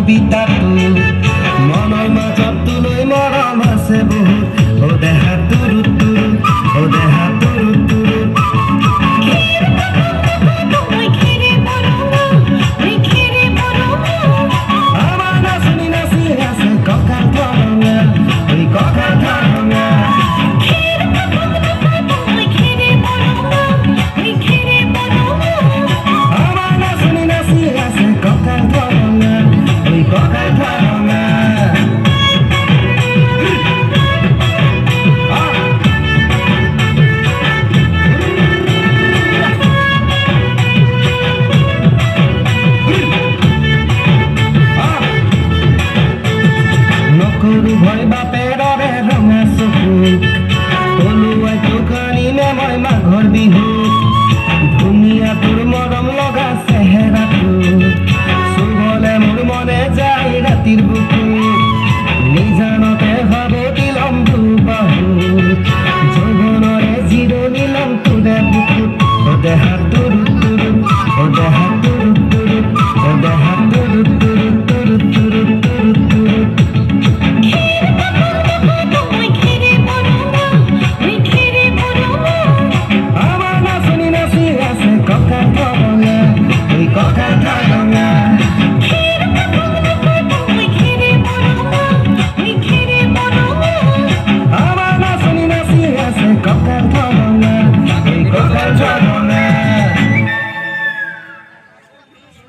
কবিতাটো মনৰ মাজত তুলৈ মৰম আছে বহুত ও দেহা তুৰু তুৰু ও দেহা তুৰু তুৰু আমার নাচনি নাচি আছে কঁকাল ধরঙা ওই কঁকাল ধরঙা আমার নাচনি নাচি আছে কঁকাল ধরঙা ওই কঁকাল ধরঙা নকৰু ভয় বাপেৰৰে ৰঙা চকু পলুৱাই টোকানি নে মই মাঘৰ বিহু ধুনীয়া তোৰ মৰম লগা চেহেৰাটো চুবলে মোৰ মনে যায় ৰাতিৰ বুকু